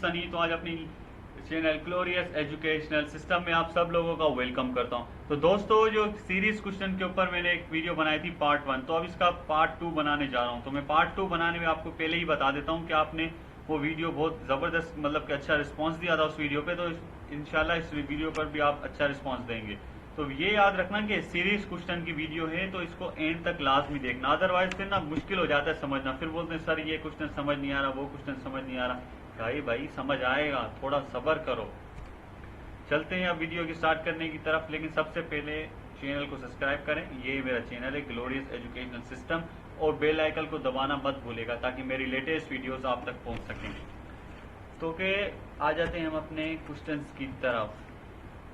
सनी। तो आज अपनी चैनल ग्लोरियस एजुकेशनल सिस्टम में आप सब लोगों का वेलकम करता हूं। तो दोस्तों, जो सीरीज क्वेश्चन के ऊपर मैंने एक वीडियो बनाई थी पार्ट 1, तो अब इसका पार्ट 2 बनाने जा रहा हूं। तो मैं पार्ट 2 बनाने में आपको पहले ही बता देता हूं कि आपने वो वीडियो बहुत ज़बरदस्त मतलब कि अच्छा रिस्पॉन्स दिया था उस वीडियो पे, तो इंशाल्लाह इस वीडियो पर भी आप अच्छा रिस्पॉन्स देंगे। तो ये याद रखना कि सीरीज क्वेश्चन की वीडियो है, तो इसको एंड तक लाजमी देखना, अदरवाइज फिर ना मुश्किल हो जाता है समझना। फिर बोलते हैं सर ये क्वेश्चन समझ नहीं आ रहा, वो क्वेश्चन समझ नहीं आ रहा। भाई समझ आएगा, थोड़ा सब्र करो। चलते हैं अब वीडियो की स्टार्ट करने की तरफ, लेकिन सबसे पहले चैनल को सब्सक्राइब करें। ये मेरा चैनल है ग्लोरियस एजुकेशनल सिस्टम, और बेल आइकन को दबाना मत भूलेगा ताकि मेरी लेटेस्ट वीडियोस आप तक पहुंच सकें। तो के आ जाते हैं हम अपने क्वेश्चंस की तरफ।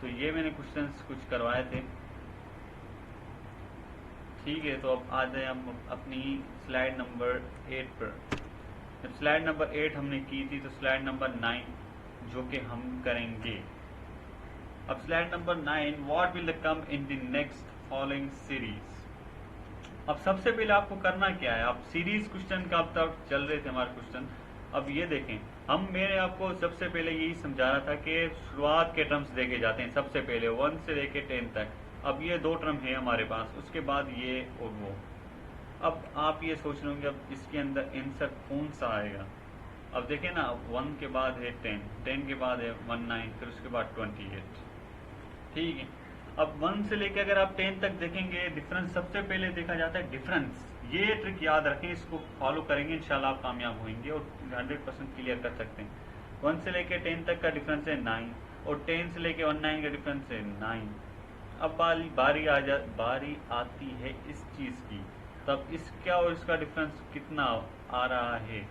तो ये मैंने क्वेश्चंस कुछ करवाए थे, ठीक है। तो अब आ जाए हम अपनी स्लाइड नंबर 8 पर। जब स्लाइड नंबर 8 हमने की थी, तो स्लाइड नंबर 9 जो कि हम करेंगे अब slide number 9, what will come in the next following series. अब सबसे पहले आपको करना क्या है, आप सीरीज क्वेश्चन का अब तक चल रहे थे हमारे क्वेश्चन। अब ये देखें, मैंने आपको सबसे पहले यही समझा रहा था कि शुरुआत के टर्म्स देखे जाते हैं सबसे पहले 1 से लेके 10 तक। अब ये 2 टर्म है हमारे पास, उसके बाद ये और वो। अब आप ये सोच रहे होंगे अब इसके अंदर आंसर कौन सा आएगा। अब देखें ना, 1 के बाद है 10, 10 के बाद है 19, फिर उसके बाद 28, ठीक है। अब 1 से लेके अगर आप 10 तक देखेंगे, डिफरेंस सबसे पहले देखा जाता है डिफरेंस। ये ट्रिक याद रखें, इसको फॉलो करेंगे इंशाल्लाह आप कामयाब होंगे और 100% क्लियर कर सकते हैं। 1 से लेके 10 तक का डिफरेंस है 9, और 10 से लेके 19 का डिफरेंस है 9। अब बारी आती है इस चीज की, तब इसका और इसका डिफरेंस कितना आ रहा है।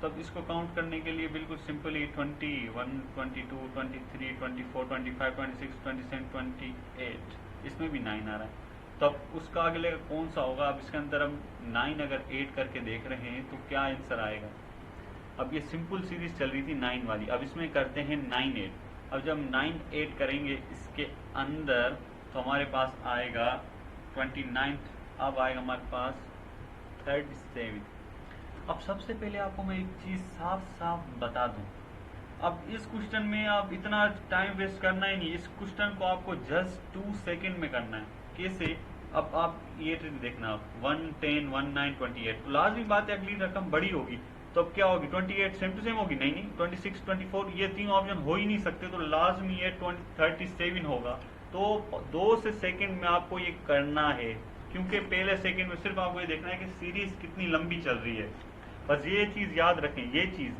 तब इसको काउंट करने के लिए बिल्कुल सिंपली 21, 22, 23, 24, 25, 26, 27, 28, इसमें भी 9 आ रहा है। तब उसका अगले कौन सा होगा। अब इसके अंदर हम 9 अगर 8 करके देख रहे हैं तो क्या आंसर आएगा। अब ये सिंपल सीरीज चल रही थी 9 वाली, अब इसमें करते हैं 9 8। अब जब 9 8 करेंगे इसके अंदर, तो हमारे पास आएगा 29। अब आएगा हमारे पास 37। अब सबसे पहले आपको मैं एक चीज साफ साफ बता दूं, अब इस क्वेश्चन में आप इतना टाइम वेस्ट करना ही नहीं। इस क्वेश्चन को आपको जस्ट 2 सेकंड में करना है। कैसे, अब आप ये ट्रिक देखना, 1 10 19 28, तो लाजमी बात है अगली रकम बड़ी होगी, तो अब क्या होगी 28 सेम टू सेम होगी। नहीं 26 24 ये 3 ऑप्शन हो ही नहीं सकते, तो लाजमी ये 37 होगा। तो 2 से सेकंड में आपको ये करना है, क्योंकि पहले सेकंड में सिर्फ आपको ये देखना है कि सीरीज कितनी लंबी चल रही है। बस ये चीज याद रखें, ये चीज,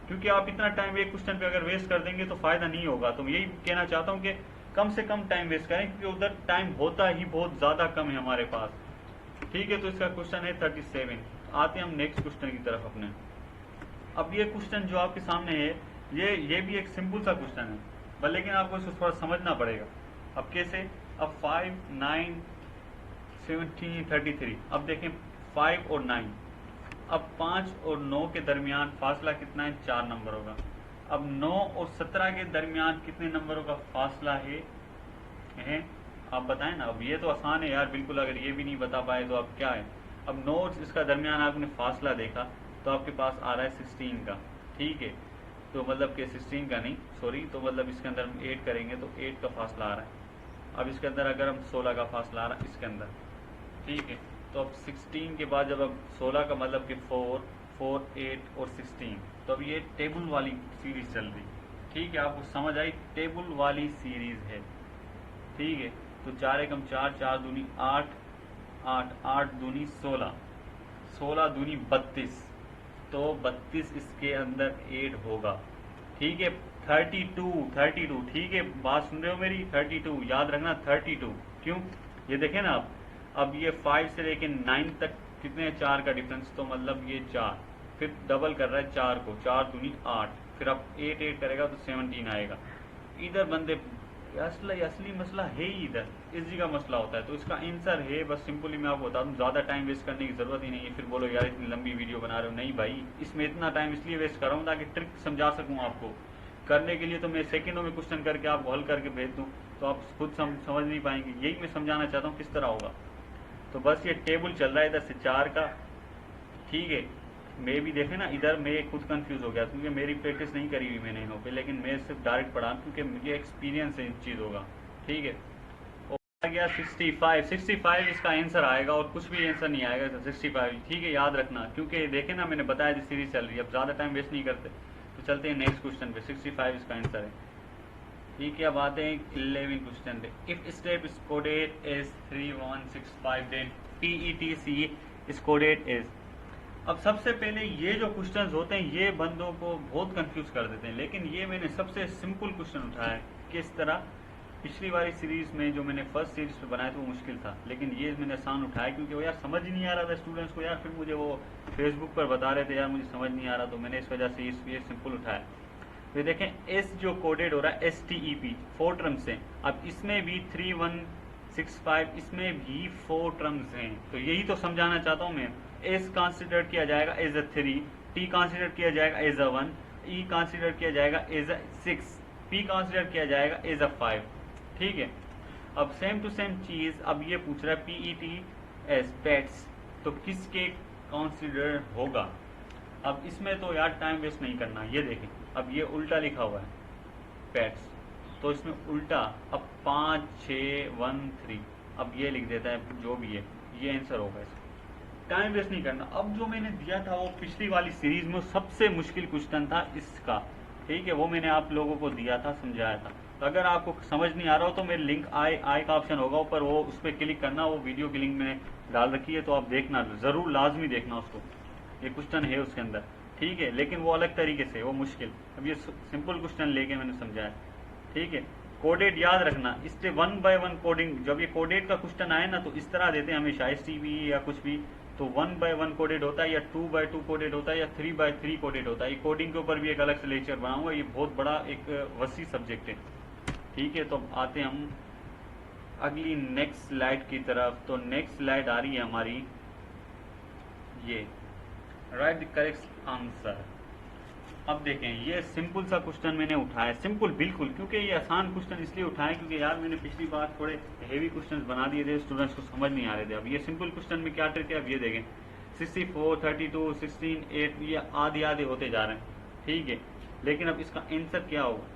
क्योंकि आप इतना टाइम एक क्वेश्चन पे अगर वेस्ट कर देंगे तो फायदा नहीं होगा। तो मैं यही कहना चाहता हूँ कि कम से कम टाइम वेस्ट करें, क्योंकि उधर टाइम होता ही बहुत ज्यादा कम है हमारे पास, ठीक है। तो इसका क्वेश्चन है 37। आते हैं हम नेक्स्ट क्वेश्चन की तरफ अपने। अब ये क्वेश्चन जो आपके सामने है, ये भी एक सिंपल सा क्वेश्चन है, पर लेकिन आपको इसको थोड़ा समझना पड़ेगा। अब कैसे, अब 5 9 17 33, अब देखें 5 और 9, अब 5 और 9 के दरमियान फासला कितना है, 4 नंबर होगा। अब 9 और 17 के दरमियान कितने नंबरों का फासला है आप बताएं ना। अब ये तो आसान है यार बिल्कुल, अगर ये भी नहीं बता पाए तो अब क्या है। अब 9 और इसका दरमियान आपने फासला देखा, तो आपके पास आ रहा है 16 का, ठीक है। तो मतलब कि 16 का नहीं, सॉरी, तो मतलब इसके अंदर हम 8 करेंगे तो 8 का फासला आ रहा है। अब इसके अंदर अगर हम 16 का फासला आ रहा है इसके अंदर, ठीक है। तो अब 16 के बाद जब अब 16 का मतलब कि 4 4 8 और 16, तो अब ये टेबल वाली सीरीज चल रही, ठीक है। आपको समझ आई, टेबल वाली सीरीज है, ठीक है। तो 4 एकम 4, 4 दूनी 8, 8 8 दूनी 16, 16 दूनी 32, तो 32 इसके अंदर 8 होगा, ठीक है। 32, ठीक है, बात सुन रहे हो मेरी, 32 याद रखना 32। क्यों, ये देखें ना आप, अब ये 5 से लेके 9 तक कितने 4 का डिफरेंस, तो मतलब ये 4, फिर डबल कर रहा है 4 को, 4 दूनी 8, फिर अब 8 8 करेगा तो 17 आएगा। इधर बंदे असली मसला है ही इधर, इसी का मसला होता है। तो इसका आंसर है, बस सिंपली मैं आपको बता दूं, ज्यादा टाइम वेस्ट करने की जरूरत ही नहीं है। फिर बोलो यार इतनी लंबी वीडियो बना रहे हो, नहीं भाई, इसमें इतना टाइम इसलिए वेस्ट कर रहा हूँ ताकि ट्रिक समझा सकूँ आपको। करने के लिए तो मैं सेकंडों में क्वेश्चन करके आपको हल करके भेज दूं, तो आप खुद समझ नहीं पाएंगे। यही मैं समझाना चाहता हूँ किस तरह होगा। तो बस ये टेबल चल रहा है इधर से 4 का, ठीक है। मैं भी देखे ना, इधर मैं खुद कंफ्यूज हो गया क्योंकि मेरी प्रैक्टिस नहीं करी हुई मैंने इन्हों पे, लेकिन मैं सिर्फ डायरेक्ट पढ़ा क्योंकि मुझे एक्सपीरियंस है इस चीज़ होगा। ठीक है, और आ गया 65 इसका आंसर आएगा और कुछ भी आंसर नहीं आएगा 65। ठीक है, याद रखना, क्योंकि देखे ना मैंने बताया थी सीरीज चल रही है, अब ज़्यादा टाइम वेस्ट नहीं करते तो चलते हैं नेक्स्ट क्वेश्चन पे। 65 इसका आंसर है। ठीक है, अब आते हैं 11 क्वेश्चन पे। If step is coded as 3165 then PETC is coded as. अब सबसे पहले ये जो क्वेश्चंस होते हैं ये बंदों को बहुत कंफ्यूज कर देते हैं, लेकिन ये मैंने सबसे सिंपल क्वेश्चन उठाया है। किस तरह पिछली वाली सीरीज में जो मैंने फर्स्ट सीरीज पे बनाया था वो मुश्किल था, लेकिन ये मैंने आसान उठाया क्योंकि वो यार समझ ही नहीं आ रहा था स्टूडेंट्स को यार, फिर मुझे वो फेसबुक पर बता रहे थे यार मुझे समझ नहीं आ रहा, तो मैंने इस वजह से ये सिंपल उठाया। तो देखें एस जो कोडेड हो रहा है STEP 4 टर्म्स हैं। अब इसमें भी 3165 इसमें भी 4 टर्म्स हैं, तो यही तो समझाना चाहता हूँ मैं। एस कंसिडर किया जाएगा एज अ 3, T कंसिडर किया जाएगा एज अ 1, E कंसिडर किया जाएगा एज अ 6, P कंसिडर किया जाएगा एज अ 5। ठीक है, अब सेम टू सेम चीज अब ये पूछ रहा है PETS पेट्स, तो किसके कंसिडर होगा। अब इसमें तो यार टाइम वेस्ट नहीं करना, ये देखें अब ये उल्टा लिखा हुआ है पेट्स, तो इसमें उल्टा अब 5 6 1 3 अब ये लिख देता है जो भी है, ये आंसर होगा इसका। टाइम वेस्ट नहीं करना। अब जो मैंने दिया था वो पिछली वाली सीरीज में सबसे मुश्किल क्वेश्चन था इसका। ठीक है, वो मैंने आप लोगों को दिया था, समझाया था। तो अगर आपको समझ नहीं आ रहा हो तो मेरे लिंक आई का ऑप्शन होगा ऊपर, वो उस पर क्लिक करना, वो वीडियो की लिंक मैंने डाल रखी है, तो आप देखना जरूर, लाजमी देखना उसको। ये क्वेश्चन है उसके अंदर, ठीक है, लेकिन वो अलग तरीके से, वो मुश्किल। अब ये सिंपल क्वेश्चन लेके मैंने समझाया। ठीक है, कोडेड याद रखना, इससे 1 बाय 1 कोडिंग, जब ये कोडेड का क्वेश्चन आए ना तो इस तरह देते हैं हमेशा STP या कुछ भी, तो 1 बाय 1 कोडेड होता है या 2 बाय 2 कोडेड होता है या 3 बाय 3 कोडेड होता है। ये कोडिंग के ऊपर भी एक अलग से लेक्चर बनाऊंगा, ये बहुत बड़ा एक वसी सब्जेक्ट है। ठीक है, तो अब आते हैं हम अगली नेक्स्ट स्लाइड की तरफ। तो नेक्स्ट स्लाइड आ रही है हमारी ये, राइट द करेक्ट आंसर। अब देखें ये सिंपल सा क्वेश्चन मैंने उठाया, सिंपल बिल्कुल, क्योंकि ये आसान क्वेश्चन इसलिए उठाया क्योंकि यार मैंने पिछली बार थोड़े हेवी क्वेश्चंस बना दिए थे, स्टूडेंट्स को समझ नहीं आ रहे थे। अब ये सिंपल क्वेश्चन में क्या ट्रिक है, अब ये देखें 64 32 16 8 ये आधे आधे होते जा रहे हैं। ठीक है, लेकिन अब इसका आंसर क्या होगा।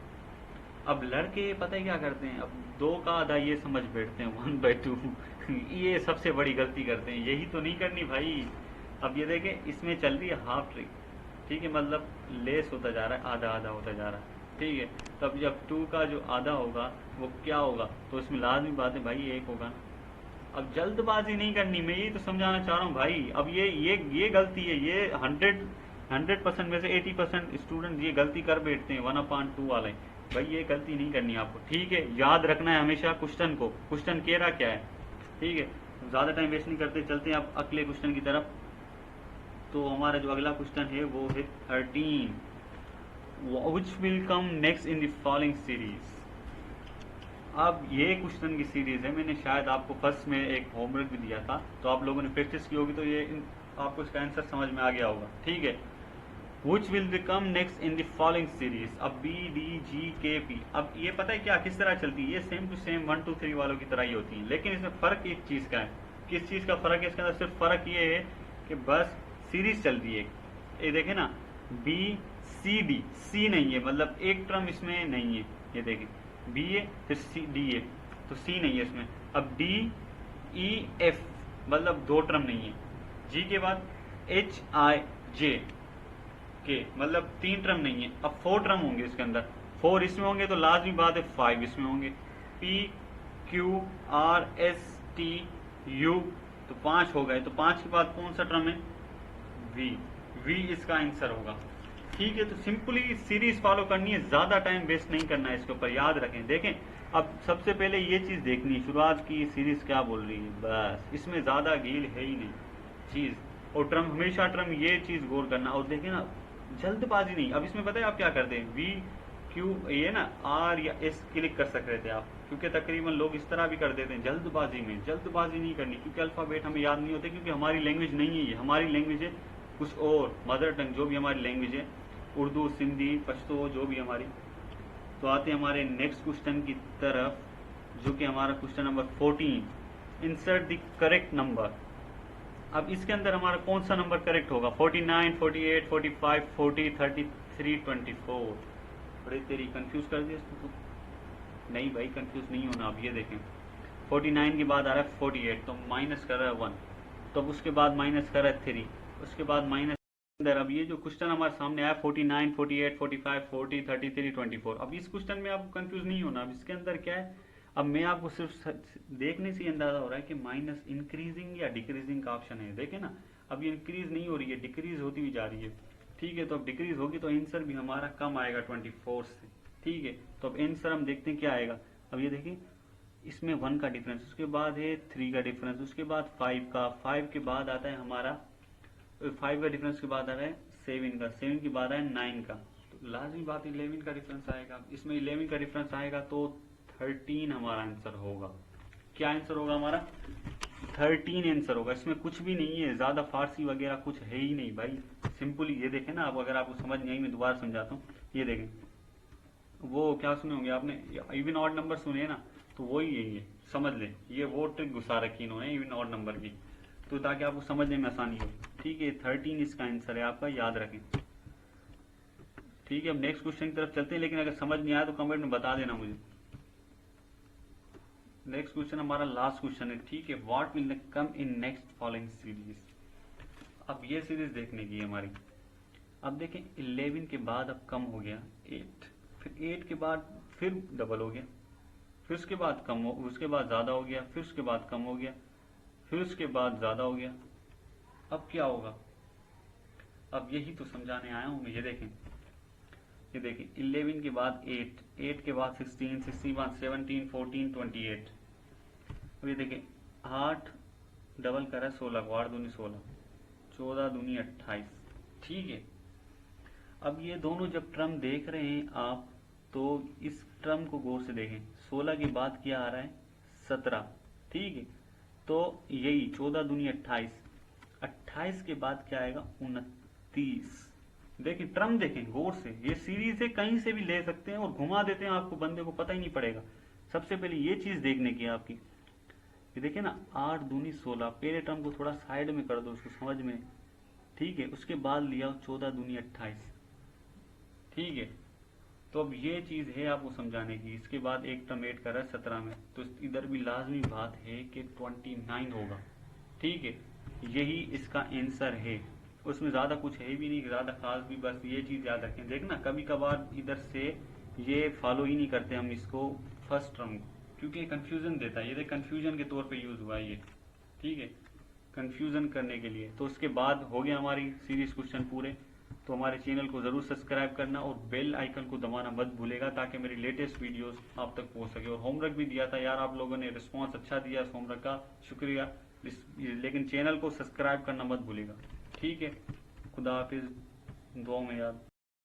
अब लड़के पता है क्या करते हैं, अब 2 का आधा ये समझ बैठते हैं 1 बाय 2 ये सबसे बड़ी गलती करते हैं, यही तो नहीं करनी भाई। अब ये देखें इसमें चल रही है हाफ ट्रिक, ठीक है, मतलब लेस होता जा रहा है, आधा आधा होता जा रहा है। ठीक है, तब जब 2 का जो आधा होगा वो क्या होगा, तो इसमें लाजमी बात है भाई 1 होगा ना। अब जल्दबाजी नहीं करनी, मैं यही तो समझाना चाह रहा हूँ भाई। अब ये गलती है, ये 100% में से 80% स्टूडेंट ये गलती कर बैठते हैं 1/2 वाले। भाई ये गलती नहीं करनी आपको, ठीक है, याद रखना है हमेशा क्वेश्चन को, क्वेश्चन कह रहा क्या है। ठीक है, ज़्यादा टाइम वेस्ट नहीं करते, चलते हैं आप अगले क्वेश्चन की तरफ। तो हमारा जो अगला क्वेश्चन है वो है 13, which will come next in the following series। अब ये क्वेश्चन की सीरीज है, मैंने शायद आपको फर्स्ट में एक होमवर्क भी दिया था, तो आप लोगों ने प्रैक्टिस की होगी, तो ये आपको इसका आंसर समझ में आ गया होगा। ठीक है, which will become next in the following series। अब B D G K P, अब ये पता है क्या किस तरह चलती है, ये सेम टू सेम 1 2 3 वालों की तरह ही होती है, लेकिन इसमें फर्क एक चीज का है। किस चीज का फर्क है इसके अंदर, सिर्फ फर्क ये है कि बस सीरीज चल रही है। ये देखें ना, B C D, C नहीं है, मतलब एक टर्म इसमें नहीं है। ये देखें B है फिर C D है, तो C नहीं है इसमें। अब D E F मतलब 2 टर्म नहीं है। G के बाद H I J K मतलब 3 टर्म नहीं है। अब 4 टर्म होंगे इसके अंदर, 4 इसमें होंगे तो लाजमी बात है 5 इसमें होंगे। P Q R S T U, तो 5 हो गए, तो 5 के बाद कौन सा टर्म है, V इसका आंसर होगा। ठीक है, तो सिंपली सीरीज फॉलो करनी है, ज्यादा टाइम वेस्ट नहीं करना है इसके ऊपर, याद रखें। देखें अब सबसे पहले ये चीज देखनी है, शुरुआत की सीरीज क्या बोल रही है, बस इसमें ज्यादा गील है ही नहीं चीज, और टर्म हमेशा टर्म ये चीज गौर करना। और देखें ना जल्दबाजी नहीं। अब इसमें पता है आप क्या करते हैं, V Q ये ना R या S क्लिक कर सकते थे आप, क्योंकि तकरीबन लोग इस तरह भी कर देते हैं जल्दबाजी में। जल्दबाजी नहीं करनी, क्योंकि अल्फाबेट हमें याद नहीं होते, क्योंकि हमारी लैंग्वेज नहीं है ये, हमारी लैंग्वेज है कुछ और, मदर टंग जो भी हमारी लैंग्वेज है, उर्दू सिंधी पश्तो जो भी हमारी। तो आते हैं हमारे नेक्स्ट क्वेश्चन की तरफ, जो कि हमारा question number 14, insert the correct number. अब इसके अंदर हमारा कौन सा नंबर करेक्ट होगा? 49, 48, 45, 40, 33, 24। बड़े तेरी कंफ्यूज कर दिया इसको तो। नहीं भाई कंफ्यूज नहीं होना। अब ये देखें 49 के बाद आ रहा है 48, तो माइनस कर रहा है 1, तो अब उसके बाद माइनस कर रहा है 3, उसके बाद माइनस अंदर। अब ये जो क्वेश्चन हमारे सामने आया 49, 48, 45, 40, 33, 24। अब इस क्वेश्चन में आपको कंफ्यूज नहीं होना। अब इसके अंदर क्या है, अब मैं आपको सिर्फ देखने से अंदाजा हो रहा है कि माइनस इंक्रीजिंग या डिक्रीजिंग का ऑप्शन है। देखे ना, अब ये इंक्रीज नहीं हो रही है, डिक्रीज होती हुई जा रही है। ठीक है, तो अब डिक्रीज होगी तो आंसर भी हमारा कम आएगा 24 से। ठीक है, तो अब आंसर हम देखते हैं क्या आएगा। अब ये देखिए इसमें 1 का डिफरेंस, उसके बाद है 3 का डिफरेंस, उसके बाद 5 का, 5 के बाद आता है हमारा 5 का डिफरेंस के बाद आ रहा है 7 का, 7 के बाद है 9 का, तो लाजमी बात 11 का डिफरेंस आएगा। इसमें 11 का डिफरेंस आएगा तो 13 हमारा आंसर होगा। क्या आंसर होगा हमारा? 13 आंसर होगा। इसमें कुछ भी नहीं है, ज्यादा फारसी वगैरह कुछ है ही नहीं भाई। सिंपली ये देखें ना, अब अगर आपको समझ नहीं आई मैं दोबारा समझाता हूँ। ये देखें, वो क्या सुने होंगे आपने, इवन ऑड नंबर सुने ना, तो वही है ये, समझ ले। ये वो ट्रिक घुसा रखी इन्होंने इवन ऑड नंबर की, तो ताकि आपको समझने में आसानी हो। ठीक है, 13 इसका आंसर है आपका, याद रखें। ठीक है, अब नेक्स्ट क्वेश्चन की तरफ चलते हैं, लेकिन अगर समझ नहीं आया तो कमेंट में बता देना मुझे। नेक्स्ट क्वेश्चन हमारा लास्ट क्वेश्चन है। ठीक है, what will come in next following series. अब ये सीरीज देखने की है हमारी। अब देखें 11 के बाद अब कम हो गया 8, फिर 8 के बाद फिर डबल हो गया, फिर उसके बाद कम हो, उसके बाद ज्यादा हो गया, फिर उसके बाद कम हो गया, फिर उसके बाद ज्यादा हो गया। अब क्या होगा? अब यही तो समझाने आया हूं मैं। ये देखें 11 के बाद 8, 8 के बाद 16, 16 के बाद 17, 14, 28। अब ये देखें 8 डबल करा 16 को, 8 दूनी 16, 14 दूनी 28। ठीक है, अब ये दोनों जब टर्म देख रहे हैं आप, तो इस टर्म को गौर से देखें। 16 के बाद क्या आ रहा है? 17। ठीक है, तो यही 14 दूनी 28, 28 के बाद क्या आएगा? 29। देखें टर्म देखें गौर से, ये सीरीज है, कहीं से भी ले सकते हैं और घुमा देते हैं आपको, बंदे को पता ही नहीं पड़ेगा। सबसे पहले ये चीज देखने की आपकी। ये देखिए ना 8 दूनी 16, पहले टर्म को थोड़ा साइड में कर दो उसको समझ में। ठीक है, उसके बाद लिया 14 दूनी 28। ठीक है, तो अब ये चीज है आपको समझाने की। इसके बाद एक टर्म ऐड कर रहा है 17 में, तो इधर भी लाजमी बात है कि 29 होगा। ठीक है, यही इसका आंसर है। उसमें ज्यादा कुछ है भी नहीं, ज्यादा खास भी, बस ये चीज याद रखें। देखना कभी कभार इधर से ये फॉलो ही नहीं करते हम इसको फर्स्ट टर्म को, क्योंकि कंफ्यूजन देता है। ये कंफ्यूजन के तौर पे यूज हुआ है ये। ठीक है, कंफ्यूजन करने के लिए। तो उसके बाद हो गया हमारी सीरीज क्वेश्चन पूरे। तो हमारे चैनल को जरूर सब्सक्राइब करना और बेल आइकन को दबाना मत भूलेगा, ताकि मेरी लेटेस्ट वीडियोस आप तक पहुंच सके। और होमवर्क भी दिया था यार, आप लोगों ने रिस्पॉन्स अच्छा दिया इस होमवर्क का, शुक्रिया। लेकिन चैनल को सब्सक्राइब करना मत भूलेगा। ठीक है, खुदा हाफिज, दुआ में याद।